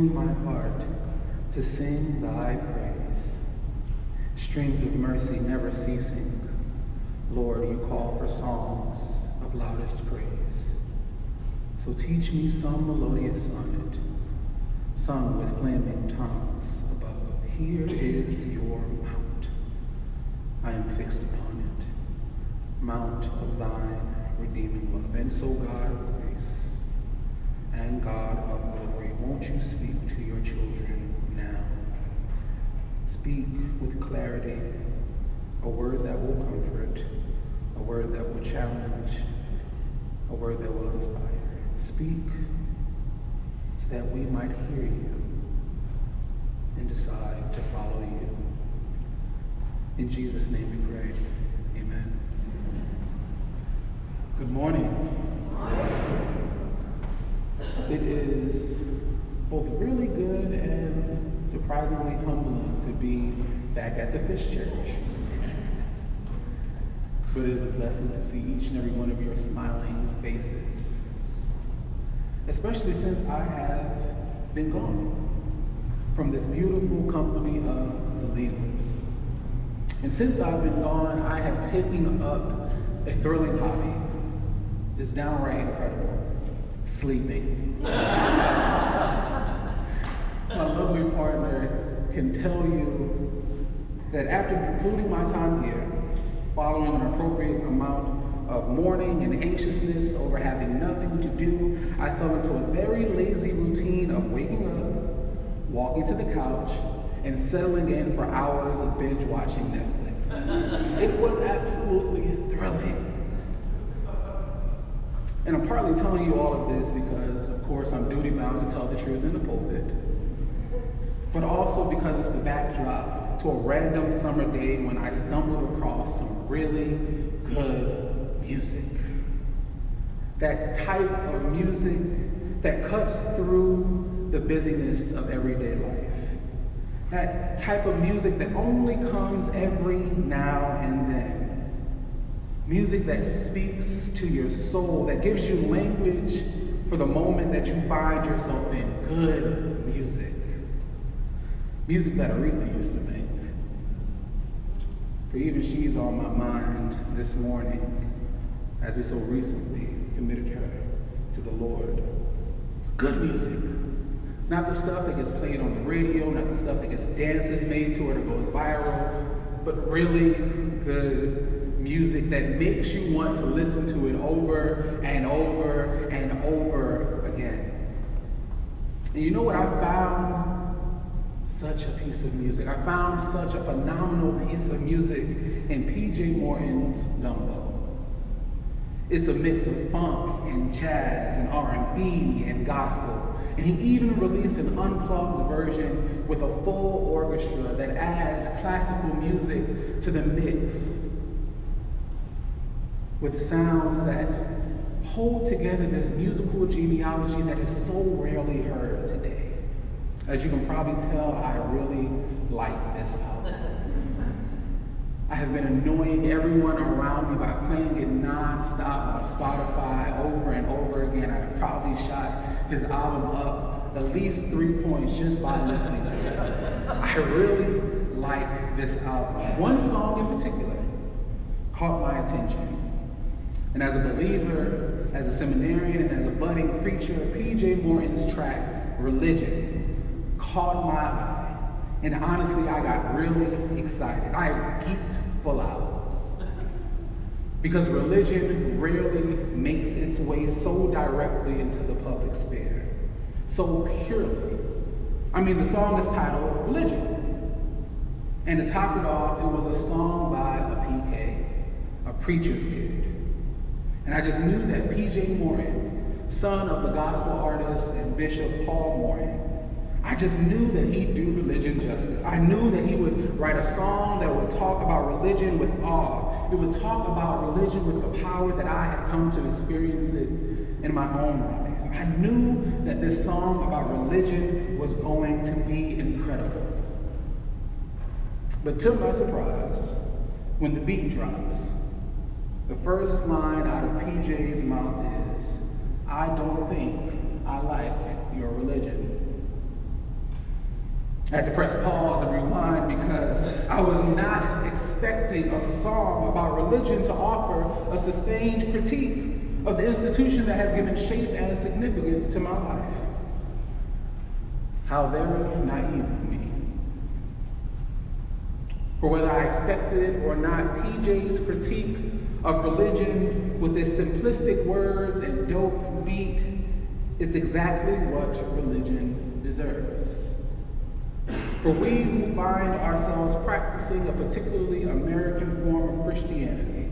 Tune my heart to sing thy praise. Streams of mercy never ceasing. Lord, you call for songs of loudest praise. So teach me some melodious sonnet, sung with flaming tongues above. Here is your mount. I am fixed upon it, mount of thine redeeming love. And so, God of grace and God of glory, won't you speak to your children now? Speak with clarity, a word that will comfort, a word that will challenge, a word that will inspire. Speak so that we might hear you and decide to follow you. In Jesus' name we pray. Amen. Good morning. It is both really good and surprisingly humbling to be back at the Fish Church. But it is a blessing to see each and every one of your smiling faces, especially since I have been gone from this beautiful company of believers. And since I've been gone, I have taken up a thrilling hobby. It's downright incredible. Sleeping. My lovely partner can tell you that after concluding my time here, following an appropriate amount of mourning and anxiousness over having nothing to do, I fell into a very lazy routine of waking up, walking to the couch, and settling in for hours of binge watching Netflix. It was absolutely thrilling. And I'm partly telling you all of this because, of course, I'm duty-bound to tell the truth in the pulpit, but also because it's the backdrop to a random summer day when I stumbled across some really good music. That type of music that cuts through the busyness of everyday life. That type of music that only comes every now and then. Music that speaks to your soul, that gives you language for the moment that you find yourself in. Good music. Music that Aretha used to make. For even she's on my mind this morning, as we so recently committed her to the Lord. Good music. Not the stuff that gets played on the radio, not the stuff that gets dances made to it or goes viral, but really good music that makes you want to listen to it over and over and over again. And you know what I found? Such a piece of music. I found such a phenomenal piece of music in P.J. Morton's Gumbo. It's a mix of funk and jazz and R&B and gospel. And he even released an unplugged version with a full orchestra that adds classical music to the mix, with sounds that hold together this musical genealogy that is so rarely heard today. As you can probably tell, I really like this album. I have been annoying everyone around me by playing it non-stop on Spotify over and over again. I've probably shot his album up at least 3 points just by listening to it. I really like this album. One song in particular caught my attention. And as a believer, as a seminarian, and as a budding preacher, P.J. Morton's track, Religion, caught my eye. And honestly, I got really excited. I geeked full out. Because religion rarely makes its way so directly into the public sphere, so purely. I mean, the song is titled Religion. And to top it off, it was a song by a PK, a preacher's kid. And I just knew that P.J. Morton, son of the gospel artist and Bishop Paul Morton, I just knew that he'd do religion justice. I knew that he would write a song that would talk about religion with awe. It would talk about religion with the power that I had come to experience it in my own life. I knew that this song about religion was going to be incredible. But to my surprise, when the beat drops, the first line out of PJ's mouth is, "I don't think I like your religion." I had to press pause and rewind because I was not expecting a song about religion to offer a sustained critique of the institution that has given shape and significance to my life. How very naive of me. For whether I expected it or not, PJ's critique of religion with its simplistic words and dope beat is exactly what religion deserves. For we who find ourselves practicing a particularly American form of Christianity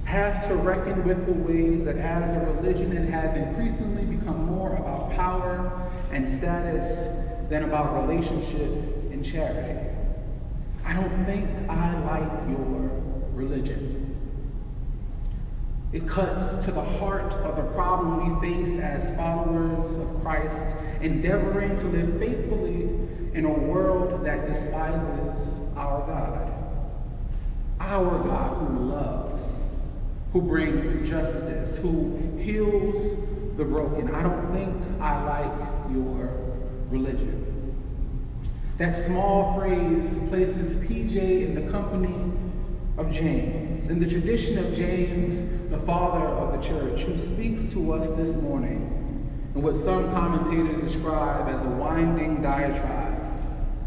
have to reckon with the ways that as a religion it has increasingly become more about power and status than about relationship and charity. I don't think I like your religion. It cuts to the heart of the problem we face as followers of Christ, endeavoring to live faithfully in a world that despises our God. Our God who loves, who brings justice, who heals the broken. I don't think I like your religion. That small phrase places PJ in the company of James, in the tradition of James, the father of the church, who speaks to us this morning in what some commentators describe as a winding diatribe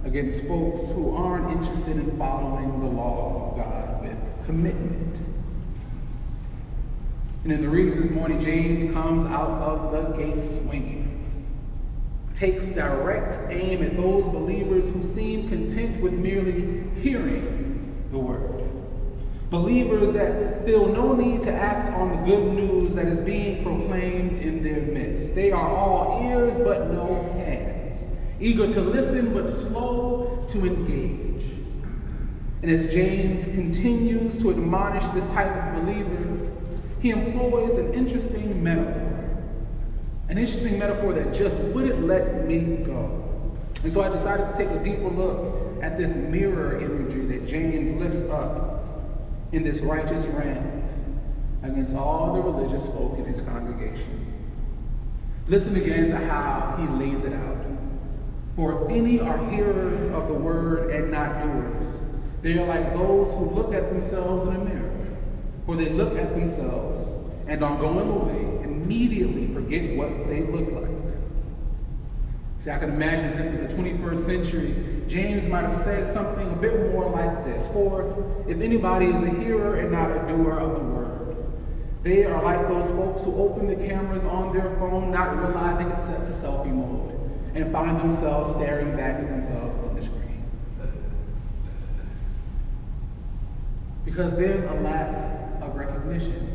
against folks who aren't interested in following the law of God with commitment. And in the reading this morning, James comes out of the gate swinging, takes direct aim at those believers who seem content with merely hearing the word. Believers that feel no need to act on the good news that is being proclaimed in their midst. They are all ears but no hands, eager to listen but slow to engage. And as James continues to admonish this type of believer, he employs an interesting metaphor that just wouldn't let me go. And so I decided to take a deeper look at this mirror imagery that James lifts up in this righteous rant against all the religious folk in his congregation. Listen again to how he lays it out. For if any are hearers of the word and not doers, they are like those who look at themselves in a mirror. For they look at themselves and on going away immediately forget what they look like. See, I can imagine if this was the 21st century, James might have said something a bit more like this. For if anybody is a hearer and not a doer of the word, they are like those folks who open the cameras on their phone, not realizing it's set to selfie mode, and find themselves staring back at themselves on the screen. Because there's a lack of recognition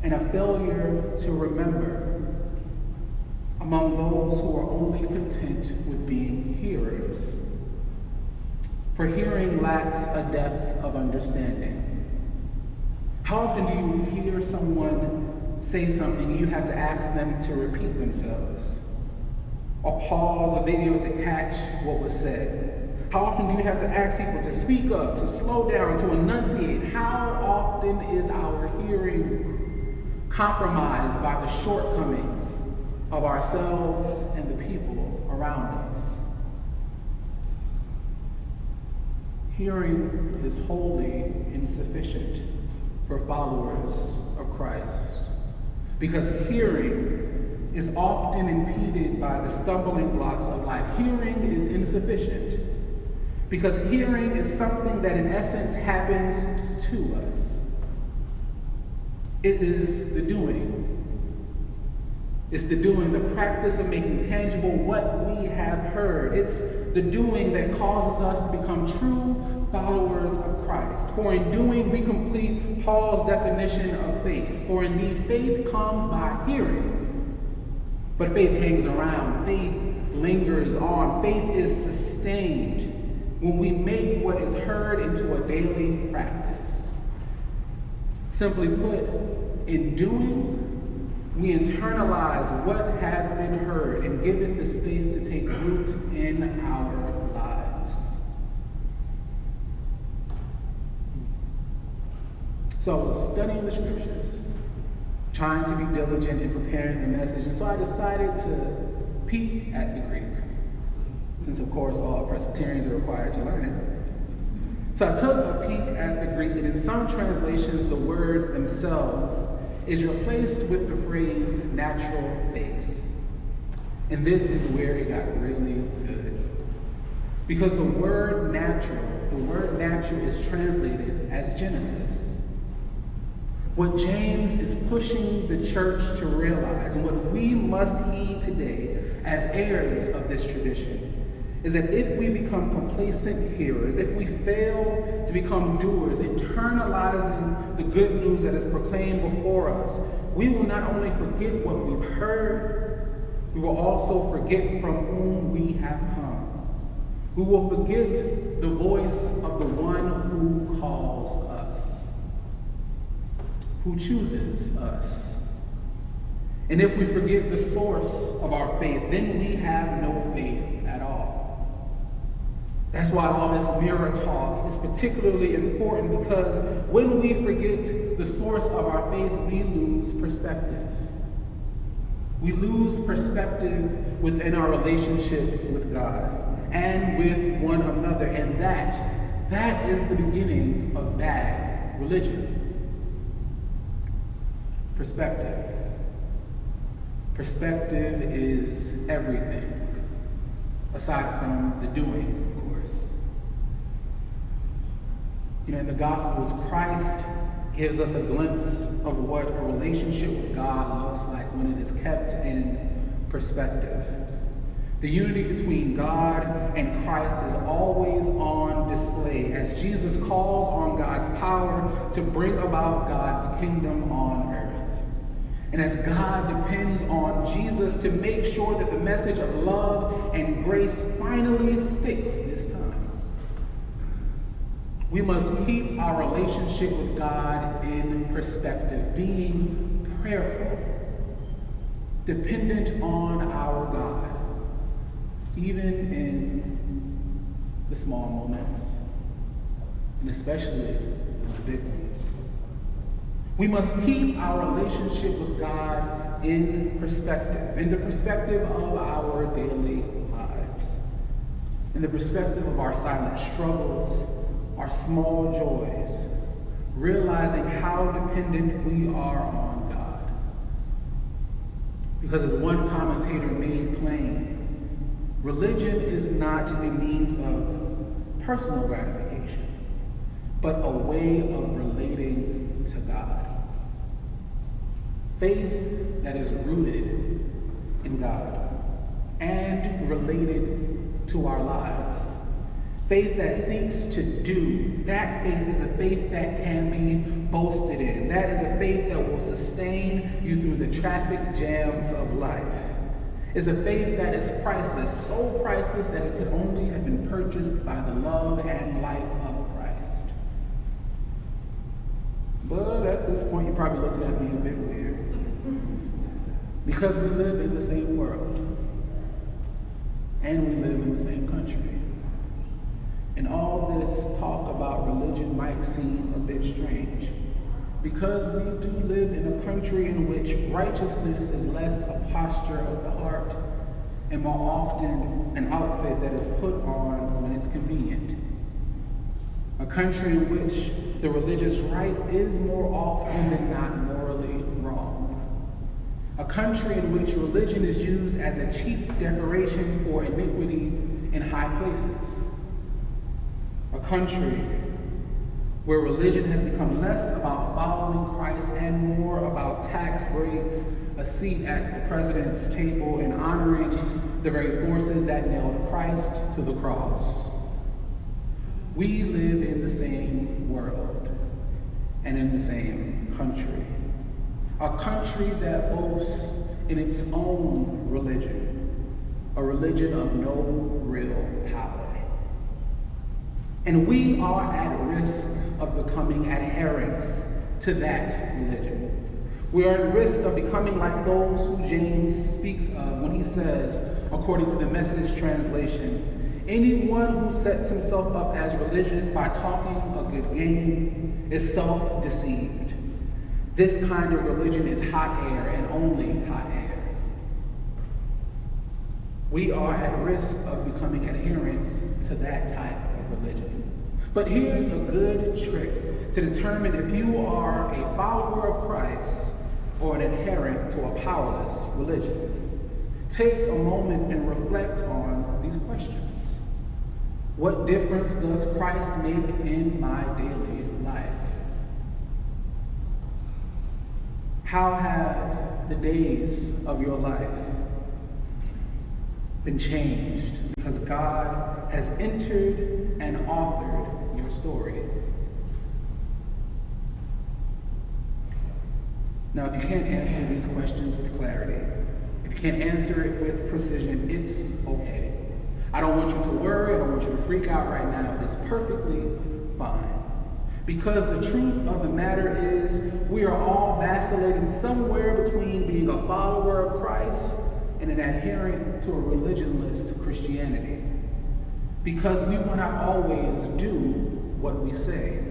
and a failure to remember among those who are only content with being hearers. For hearing lacks a depth of understanding. How often do you hear someone say something and you have to ask them to repeat themselves? Or pause a video to catch what was said? How often do you have to ask people to speak up, to slow down, to enunciate? How often is our hearing compromised by the shortcomings of ourselves and the people around us? Hearing is wholly insufficient for followers of Christ, because hearing is often impeded by the stumbling blocks of life. Hearing is insufficient because hearing is something that in essence happens to us. It is the doing. It's the doing, the practice of making tangible what we have heard. It's the doing that causes us to become true followers of Christ. For in doing, we complete Paul's definition of faith. For indeed, faith comes by hearing. But faith hangs around. Faith lingers on. Faith is sustained when we make what is heard into a daily practice. Simply put, in doing, we internalize what has been heard and give it the space to take root in our lives. So I was studying the scriptures, trying to be diligent in preparing the message, and so I decided to peek at the Greek. Since of course all Presbyterians are required to learn it. So I took a peek at the Greek, and in some translations, the word themselves is replaced with the phrase natural face. And this is where it got really good. Because the word natural is translated as Genesis. What James is pushing the church to realize, and what we must heed today as heirs of this tradition, is that if we become complacent hearers, if we fail to become doers, internalizing the good news that is proclaimed before us, we will not only forget what we've heard, we will also forget from whom we have come. We will forget the voice of the one who calls us, who chooses us. And if we forget the source of our faith, then we have no faith at all. That's why all this mirror talk is particularly important, because when we forget the source of our faith, we lose perspective. We lose perspective within our relationship with God and with one another, and that is the beginning of bad religion. Perspective. Perspective is everything, aside from the doing, of course. In the Gospels, Christ gives us a glimpse of what a relationship with God looks like when it is kept in perspective. The unity between God and Christ is always on display as Jesus calls on God's power to bring about God's kingdom on earth. And as God depends on Jesus to make sure that the message of love and grace finally sticks this time, we must keep our relationship with God in perspective, being prayerful, dependent on our God, even in the small moments, and especially the big ones. We must keep our relationship with God in perspective, in the perspective of our daily lives, in the perspective of our silent struggles, our small joys, realizing how dependent we are on God. Because as one commentator made plain, religion is not a means of personal gratification, but a way of relating to God. Faith that is rooted in God and related to our lives. Faith that seeks to do. That faith is a faith that can be boasted in. That is a faith that will sustain you through the traffic jams of life. It's a faith that is priceless, so priceless that it could only have been purchased by the love and life of Christ. But at this point, you're probably looking at me a bit weird. Because we live in the same world. And we live in the same country. And all this talk about religion might seem a bit strange, because we do live in a country in which righteousness is less a posture of the heart and more often an outfit that is put on when it's convenient. A country in which the religious right is more often than not morally wrong. A country in which religion is used as a cheap decoration for iniquity in high places. A country where religion has become less about following Christ and more about tax breaks, a seat at the president's table, and honoring the very forces that nailed Christ to the cross. We live in the same world and in the same country. A country that boasts in its own religion, a religion of no real power. And we are at risk of becoming adherents to that religion. We are at risk of becoming like those who James speaks of when he says, according to the Message translation, anyone who sets himself up as religious by talking a good game is self-deceived. This kind of religion is hot air and only hot air. we are at risk of becoming adherents to that type of religion. But here's a good trick to determine if you are a follower of Christ or an adherent to a powerless religion. Take a moment and reflect on these questions. What difference does Christ make in my daily life? How have the days of your life been changed because God has entered and authored your story? Now, if you can't answer these questions with clarity, if you can't answer it with precision, it's okay. I don't want you to worry, I don't want you to freak out right now. It's perfectly fine. Because the truth of the matter is, we are all vacillating somewhere between being a follower of Christ and an adherent to a religionless Christianity. Because we will not always do what we say.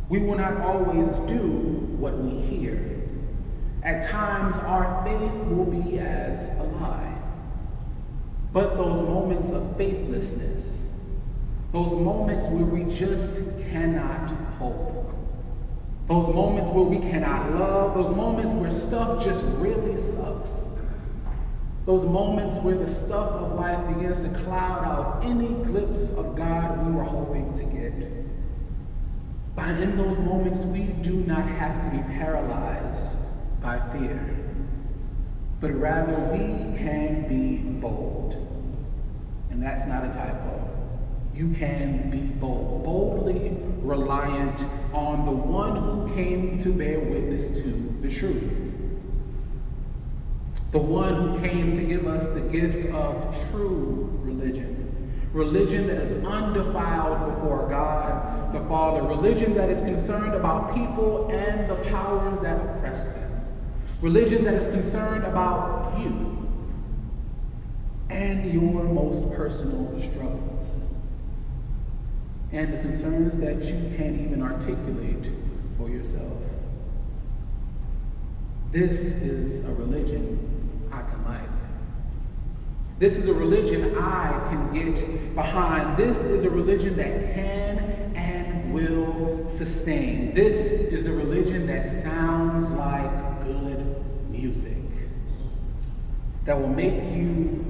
We will not always do what we hear. At times, our faith will be as a lie. But those moments of faithlessness, those moments where we just cannot hope, those moments where we cannot love, those moments where stuff just really sucks, those moments where the stuff of life begins to cloud out any glimpse of God we were hoping to get. But in those moments, we do not have to be paralyzed by fear, but rather we can be bold. And that's not a typo. You can be bold, boldly reliant on the one who came to bear witness to the truth. The one who came to give us the gift of true religion. Religion that is undefiled before God the Father. Religion that is concerned about people and the powers that oppress them. Religion that is concerned about you and your most personal struggles. And the concerns that you can't even articulate for yourself. This is a religion I can like. This is a religion I can get behind. This is a religion that can and will sustain. This is a religion that sounds like good music, that will make you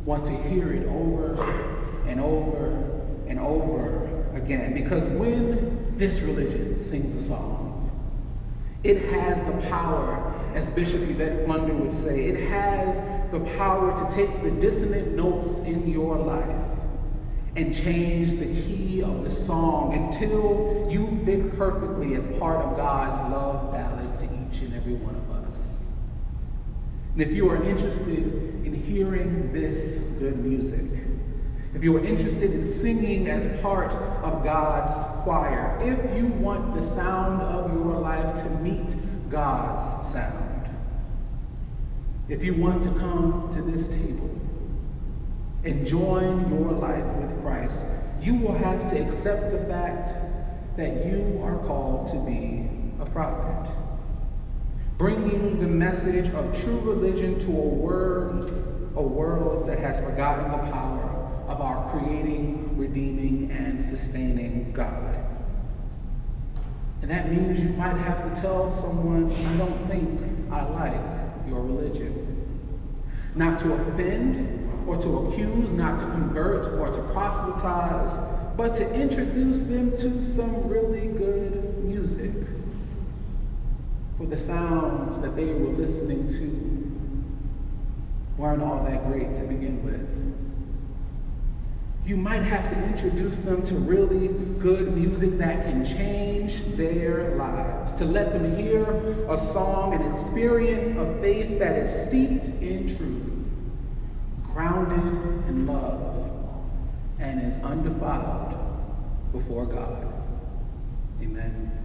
want to hear it over and over and over again. Because when this religion sings a song, it has the power, as Bishop Yvette Plunder would say, it has the power to take the dissonant notes in your life and change the key of the song until you fit perfectly as part of God's love ballad to each and every one of us. And if you are interested in hearing this good music, if you are interested in singing as part of God's choir, if you want the sound of your life to meet God's sound, if you want to come to this table and join your life with Christ, you will have to accept the fact that you are called to be a prophet, bringing the message of true religion to a world that has forgotten the power of our creating, redeeming, and sustaining God. And that means you might have to tell someone, I don't think I like your religion. Not to offend or to accuse, not to convert or to proselytize, but to introduce them to some really good music. For the sounds that they were listening to weren't all that great to begin with. You might have to introduce them to really good music that can change their lives, to let them hear a song, an experience of faith that is steeped in truth, grounded in love, and is undefiled before God. Amen.